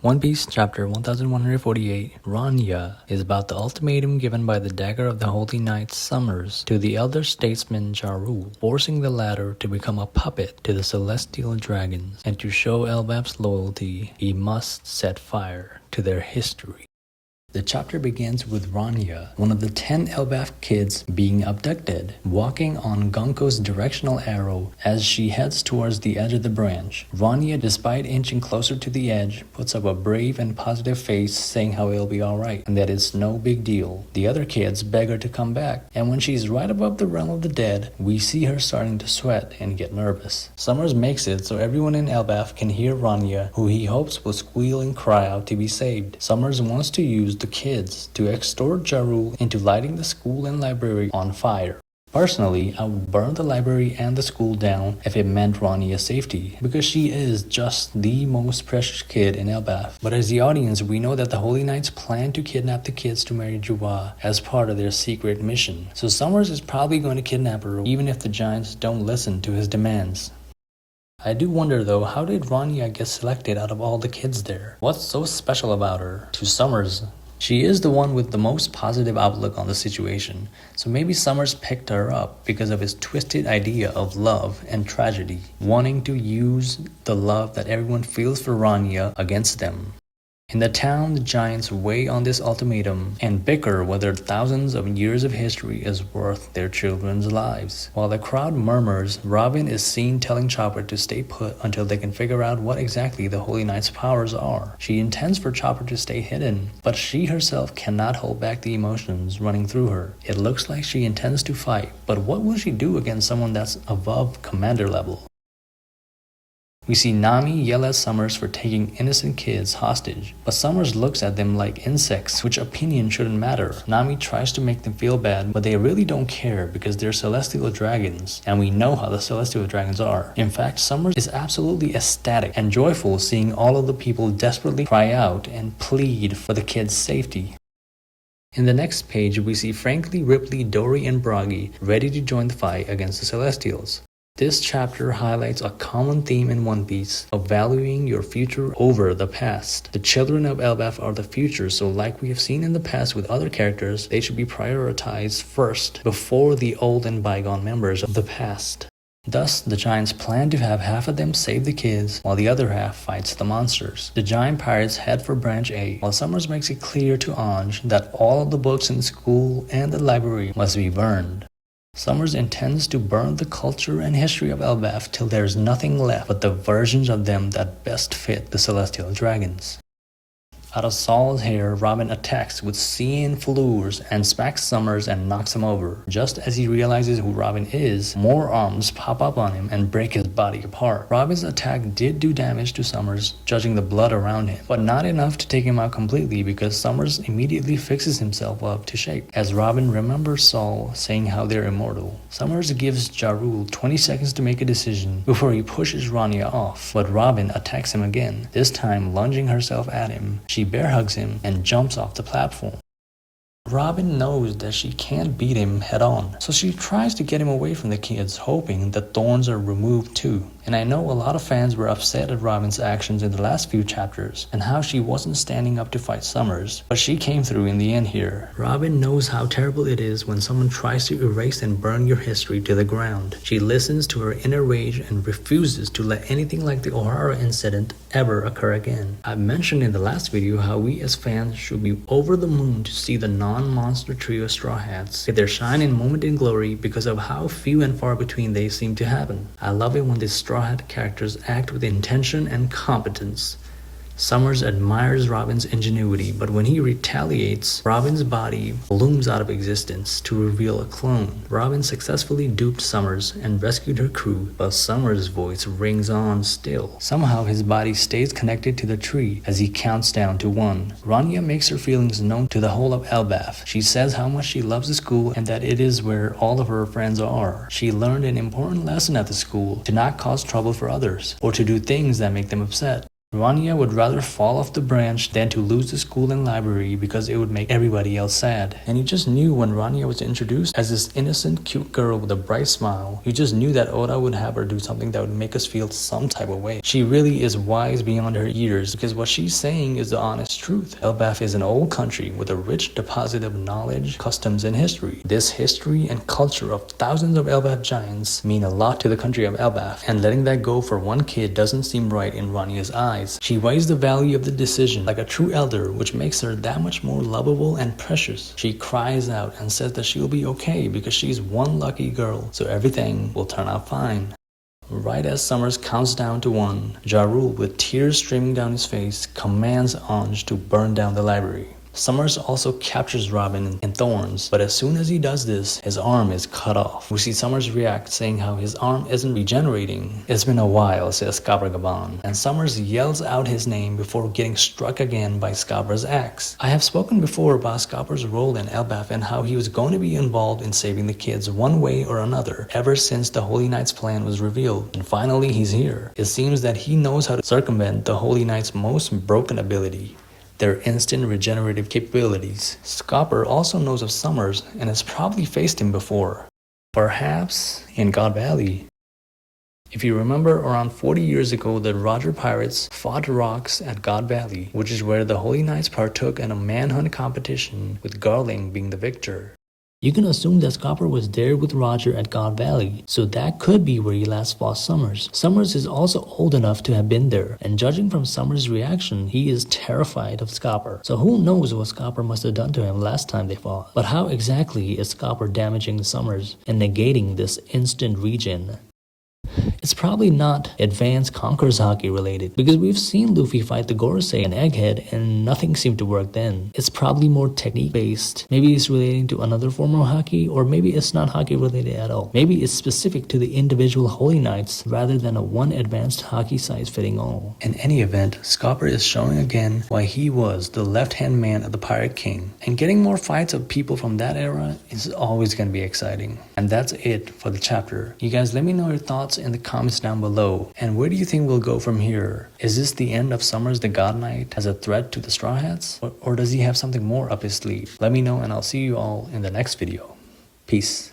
One Piece Chapter 1148 Ranya is about the ultimatum given by the dagger of the Holy Knight Summers to the elder statesman Jarul, forcing the latter to become a puppet to the celestial dragons, and to show Elbap's loyalty, he must set fire to their history. The chapter begins with Ranya, one of the 10 Elbaf kids, being abducted, walking on Gonko's directional arrow as she heads towards the edge of the branch. Ranya, despite inching closer to the edge, puts up a brave and positive face saying how it'll be alright and that it's no big deal. The other kids beg her to come back, and when she's right above the realm of the dead, we see her starting to sweat and get nervous. Summers makes it so everyone in Elbaf can hear Ranya, who he hopes will squeal and cry out to be saved. Summers wants to use the kids to extort Jarul into lighting the school and library on fire. Personally, I would burn the library and the school down if it meant Ranya's safety, because she is just the most precious kid in Elbaf. But as the audience, we know that the Holy Knights plan to kidnap the kids to marry Jua as part of their secret mission. So Summers is probably going to kidnap her even if the Giants don't listen to his demands. I do wonder though, how did Ranya get selected out of all the kids there? What's so special about her? To Summers, she is the one with the most positive outlook on the situation, so maybe Summers picked her up because of his twisted idea of love and tragedy, wanting to use the love that everyone feels for Ranya against them. In the town, the Giants weigh on this ultimatum and bicker whether thousands of years of history is worth their children's lives. While the crowd murmurs, Robin is seen telling Chopper to stay put until they can figure out what exactly the Holy Knight's powers are. She intends for Chopper to stay hidden, but she herself cannot hold back the emotions running through her. It looks like she intends to fight, but what will she do against someone that's above commander level? We see Nami yell at Summers for taking innocent kids hostage, but Summers looks at them like insects, which opinion shouldn't matter. Nami tries to make them feel bad, but they really don't care because they're celestial dragons, and we know how the celestial dragons are. In fact, Summers is absolutely ecstatic and joyful seeing all of the people desperately cry out and plead for the kids' safety. In the next page, we see Frankly, Ripley, Dory, and Bragi ready to join the fight against the Celestials. This chapter highlights a common theme in One Piece of valuing your future over the past. The children of Elbaf are the future, so like we have seen in the past with other characters, they should be prioritized first before the old and bygone members of the past. Thus, the Giants plan to have half of them save the kids, while the other half fights the monsters. The giant pirates head for Branch A, while Summers makes it clear to Ange that all of the books in the school and the library must be burned. Summers intends to burn the culture and history of Elbaf till there's nothing left but the versions of them that best fit the celestial dragons. Out of Saul's hair, Robin attacks with Cyan Fleurs and smacks Summers and knocks him over. Just as he realizes who Robin is, more arms pop up on him and break his body apart. Robin's attack did do damage to Summers, judging the blood around him, but not enough to take him out completely because Summers immediately fixes himself up to shape, as Robin remembers Saul saying how they're immortal. Summers gives Jarul 20 seconds to make a decision before he pushes Ranya off, but Robin attacks him again, this time lunging herself at him. She bear hugs him and jumps off the platform. Robin knows that she can't beat him head on, so she tries to get him away from the kids, hoping that thorns are removed too. And I know a lot of fans were upset at Robin's actions in the last few chapters and how she wasn't standing up to fight Summers, but she came through in the end here. Robin knows how terrible it is when someone tries to erase and burn your history to the ground. She listens to her inner rage and refuses to let anything like the O'Hara incident ever occur again. I mentioned in the last video how we as fans should be over the moon to see the non-monster trio Straw Hats get their shine and moment in glory because of how few and far between they seem to happen. I love it when these Straw Hat characters act with intention and competence. Summers admires Robin's ingenuity, but when he retaliates, Robin's body looms out of existence to reveal a clone. Robin successfully duped Summers and rescued her crew, but Summers' voice rings on still. Somehow his body stays connected to the tree as he counts down to 1. Ranya makes her feelings known to the whole of Elbaf. She says how much she loves the school and that it is where all of her friends are. She learned an important lesson at the school: to not cause trouble for others or to do things that make them upset. Rania would rather fall off the branch than to lose the school and library because it would make everybody else sad. And you just knew when Rania was introduced as this innocent, cute girl with a bright smile, you just knew that Oda would have her do something that would make us feel some type of way. She really is wise beyond her years because what she's saying is the honest truth. Elbaf is an old country with a rich deposit of knowledge, customs, and history. This history and culture of thousands of Elbaf giants mean a lot to the country of Elbaf, and letting that go for one kid doesn't seem right in Rania's eyes. She weighs the value of the decision like a true elder, which makes her that much more lovable and precious. She cries out and says that she'll be okay because she's one lucky girl, so everything will turn out fine. Right as Summers counts down to 1, Ja Rule, with tears streaming down his face, commands Anj to burn down the library. Summers also captures Robin in thorns, but as soon as he does this, his arm is cut off. We see Summers react, saying how his arm isn't regenerating. "It's been a while," says Scabra Gaban, and Summers yells out his name before getting struck again by Scabra's axe. I have spoken before about Scabra's role in Elbaf and how he was going to be involved in saving the kids one way or another ever since the Holy Knight's plan was revealed. And finally he's here. It seems that he knows how to circumvent the Holy Knight's most broken ability, their instant regenerative capabilities. Scopper also knows of Summers and has probably faced him before. Perhaps in God Valley. If you remember, around 40 years ago, the Roger Pirates fought rocks at God Valley, which is where the Holy Knights partook in a manhunt competition, with Garling being the victor. You can assume that Scopper was there with Roger at God Valley, so that could be where he last fought Summers. Summers is also old enough to have been there, and judging from Summers' reaction, he is terrified of Scopper. So who knows what Scopper must have done to him last time they fought. But how exactly is Scopper damaging Summers and negating this instant regen? It's probably not advanced Conqueror's Haki related, because we've seen Luffy fight the Gorosei and Egghead and nothing seemed to work then. It's probably more technique based. Maybe it's relating to another form of Haki, or maybe it's not Haki related at all. Maybe it's specific to the individual Holy Knights rather than a one advanced Haki size fitting all. In any event, Scopper is showing again why he was the left hand man of the Pirate King, and getting more fights of people from that era is always going to be exciting. And that's it for the chapter. You guys let me know your thoughts in the comments down below, and where do you think we'll go from here? Is this the end of Summers the God Knight as a threat to the Straw Hats, or does he have something more up his sleeve? Let me know, and I'll see you all in the next video. Peace.